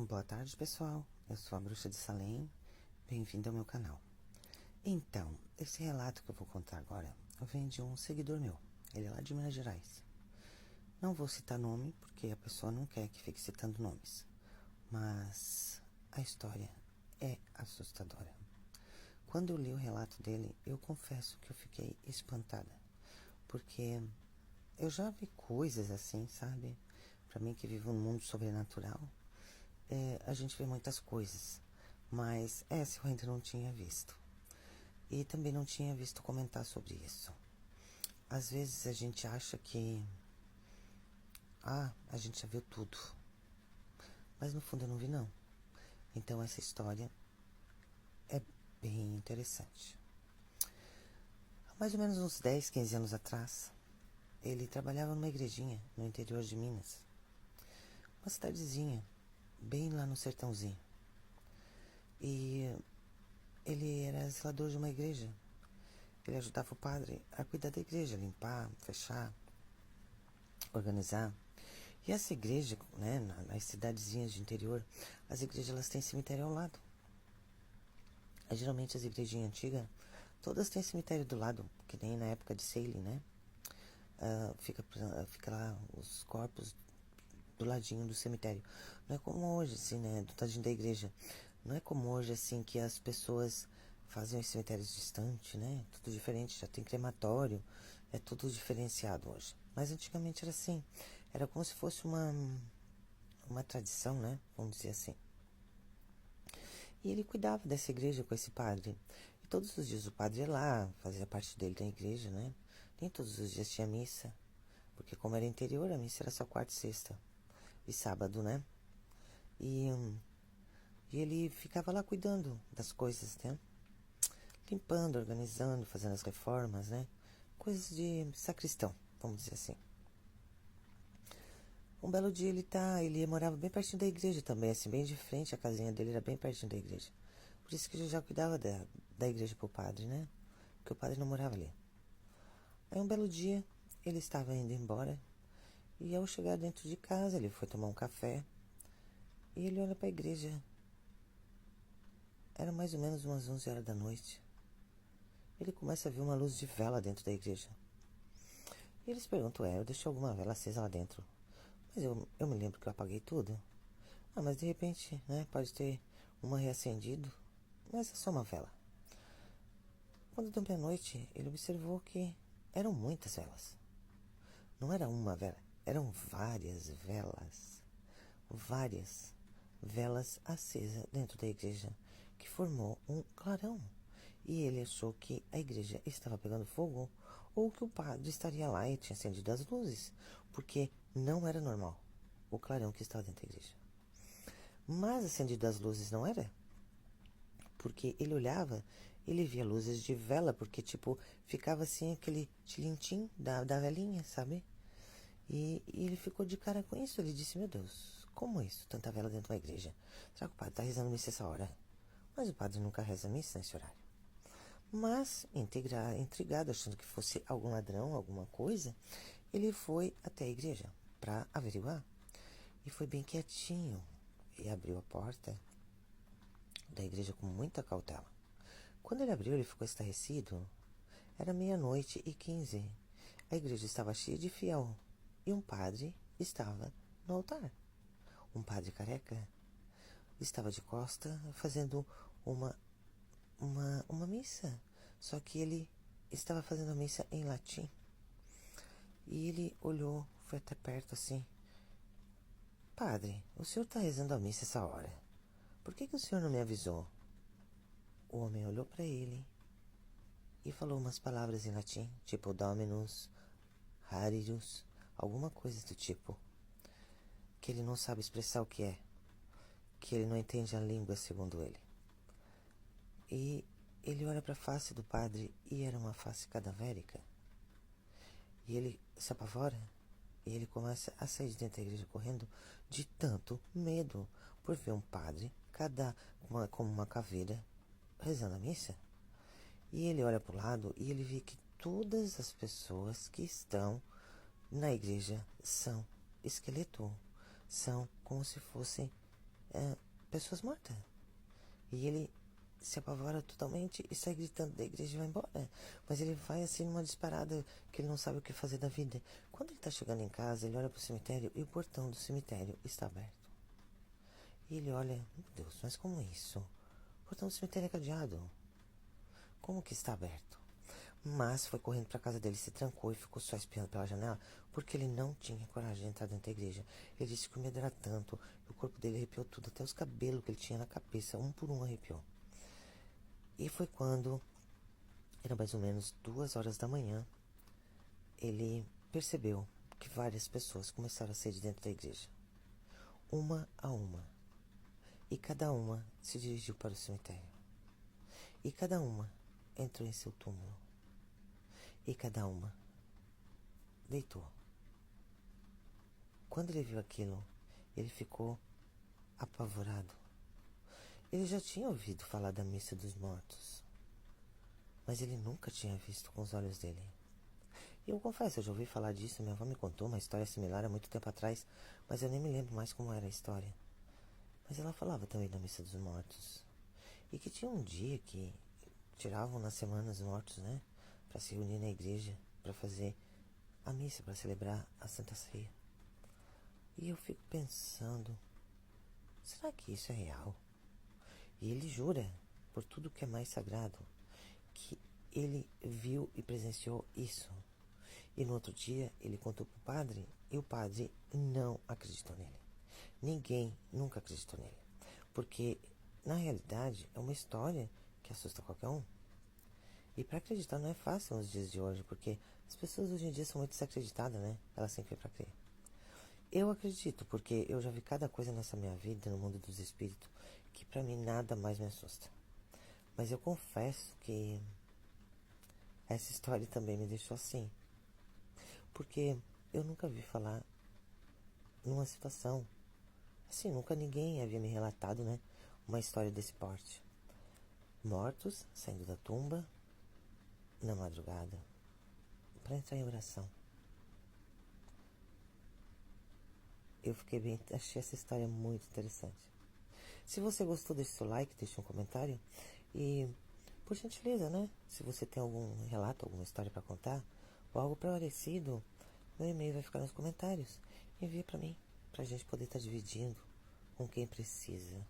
Boa tarde, pessoal. Eu sou a Bruxa de Salem. Bem-vindo ao meu canal. Então, esse relato que eu vou contar agora vem de um seguidor meu. Ele é lá de Minas Gerais. Não vou citar nome, porque a pessoa não quer que fique citando nomes. Mas a história é assustadora. Quando eu li o relato dele, eu confesso que eu fiquei espantada. Porque eu já vi coisas assim, sabe? Pra mim que vivo num mundo sobrenatural, a gente vê muitas coisas, mas essa eu ainda não tinha visto. E também não tinha visto comentar sobre isso. Às vezes a gente acha que a gente já viu tudo, mas no fundo eu não vi não. Então essa história é bem interessante. Há mais ou menos uns 10, 15 anos atrás, ele trabalhava numa igrejinha no interior de Minas. Uma cidadezinha, bem lá no sertãozinho. E ele era zelador de uma igreja. Ele ajudava o padre a cuidar da igreja, limpar, fechar, organizar. E essa igreja, né, nas cidadezinhas de interior, as igrejas elas têm cemitério ao lado. Geralmente as igrejinhas antigas, todas têm cemitério do lado, que nem na época de Salem, né? Fica lá os corpos do ladinho do cemitério. Não é como hoje, assim, né? Do ladinho da igreja. Não é como hoje, assim, que as pessoas fazem os cemitérios distantes, né? Tudo diferente, já tem crematório, é tudo diferenciado hoje. Mas antigamente era assim. Era como se fosse uma tradição, né? Vamos dizer assim. E ele cuidava dessa igreja com esse padre. E todos os dias o padre ia lá, fazia parte dele da igreja, né? Nem todos os dias tinha missa. Porque como era interior, a missa era só quarta e sexta. E sábado, né? E ele ficava lá cuidando das coisas, né? Limpando, organizando, fazendo as reformas, né? Coisas de sacristão, vamos dizer assim. Um belo dia ele morava bem pertinho da igreja também, assim, bem de frente, a casinha dele era bem pertinho da igreja. Por isso que ele já cuidava da igreja pro padre, né? Porque o padre não morava ali. Aí um belo dia, ele estava indo embora, e ao chegar dentro de casa, ele foi tomar um café, e ele olha para a igreja. Era mais ou menos umas 11 horas da noite. Ele começa a ver uma luz de vela dentro da igreja. E eles perguntam, eu deixei alguma vela acesa lá dentro? Mas eu me lembro que eu apaguei tudo. Mas de repente, né, pode ter uma reacendido, mas é só uma vela. Quando deu meia-noite, ele observou que eram muitas velas. Não era uma vela, eram várias velas. Várias velas acesas dentro da igreja, que formou um clarão. E ele achou que a igreja estava pegando fogo, ou que o padre estaria lá e tinha acendido as luzes, porque não era normal o clarão que estava dentro da igreja. Mas acendido as luzes não era, porque ele olhava, ele via luzes de vela, porque tipo, ficava assim aquele tilintim da velinha, sabe? E ele ficou de cara com isso, ele disse, meu Deus, como isso? Tanta vela dentro de uma igreja. Será que o padre está rezando missa essa hora? Mas o padre nunca reza missa nesse horário. Mas, intrigado, achando que fosse algum ladrão, alguma coisa, ele foi até a igreja para averiguar. E foi bem quietinho. E abriu a porta da igreja com muita cautela. Quando ele abriu, ele ficou estarrecido. Era 00:15. A igreja estava cheia de fiel. E um padre estava no altar. Um padre careca estava de costa fazendo uma missa. Só que ele estava fazendo a missa em latim. E ele olhou, foi até perto assim. Padre, o senhor está rezando a missa essa hora. Por que o senhor não me avisou? O homem olhou para ele e falou umas palavras em latim, tipo Dominus, Harilus, alguma coisa do tipo. Que ele não sabe expressar o que é. Que ele não entende a língua, segundo ele. E ele olha para a face do padre e era uma face cadavérica. E ele se apavora e ele começa a sair de dentro da igreja correndo de tanto medo por ver um padre como uma caveira rezando a missa. E ele olha para o lado e ele vê que todas as pessoas que estão na igreja são esqueleto, são como se fossem pessoas mortas. E ele se apavora totalmente e sai gritando da igreja e vai embora. Mas ele vai assim numa disparada que ele não sabe o que fazer da vida. Quando ele está chegando em casa, ele olha para o cemitério e o portão do cemitério está aberto. E ele olha, meu Deus, mas como é isso? O portão do cemitério é cadeado. Como que está aberto? Mas foi correndo para a casa dele, se trancou e ficou só espiando pela janela, porque ele não tinha coragem de entrar dentro da igreja. Ele disse que o medo era tanto, o corpo dele arrepiou tudo, até os cabelos que ele tinha na cabeça, um por um arrepiou. E foi quando, era mais ou menos 2 horas da manhã, ele percebeu que várias pessoas começaram a sair de dentro da igreja. Uma a uma. E cada uma se dirigiu para o cemitério. E cada uma entrou em seu túmulo. E cada uma deitou. Quando ele viu aquilo, ele ficou apavorado. Ele já tinha ouvido falar da missa dos mortos, mas ele nunca tinha visto com os olhos dele. E eu confesso, eu já ouvi falar disso, minha avó me contou uma história similar há muito tempo atrás, mas eu nem me lembro mais como era a história. Mas ela falava também da missa dos mortos. E que tinha um dia que tiravam na semana os mortos, né? Para se reunir na igreja, para fazer a missa, para celebrar a Santa Ceia. E eu fico pensando, será que isso é real? E ele jura, por tudo que é mais sagrado, que ele viu e presenciou isso. E no outro dia ele contou para o padre e o padre não acreditou nele. Ninguém nunca acreditou nele. Porque, na realidade, é uma história que assusta qualquer um. E para acreditar não é fácil nos dias de hoje, porque as pessoas hoje em dia são muito desacreditadas, né? Elas têm fé para crer. Eu acredito, porque eu já vi cada coisa nessa minha vida, no mundo dos espíritos, que para mim nada mais me assusta. Mas eu confesso que essa história também me deixou assim. Porque eu nunca vi falar numa situação assim, nunca ninguém havia me relatado, né? Uma história desse porte. Mortos saindo da tumba na madrugada para entrar em oração. Achei essa história muito interessante. Se você gostou, deixe seu like, deixe um comentário e, por gentileza, né? Se você tem algum relato, alguma história para contar ou algo parecido, meu e-mail vai ficar nos comentários. Envie para mim, para a gente poder estar dividindo com quem precisa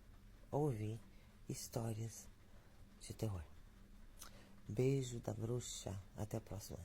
ouvir histórias de terror. Beijo da bruxa. Até a próxima.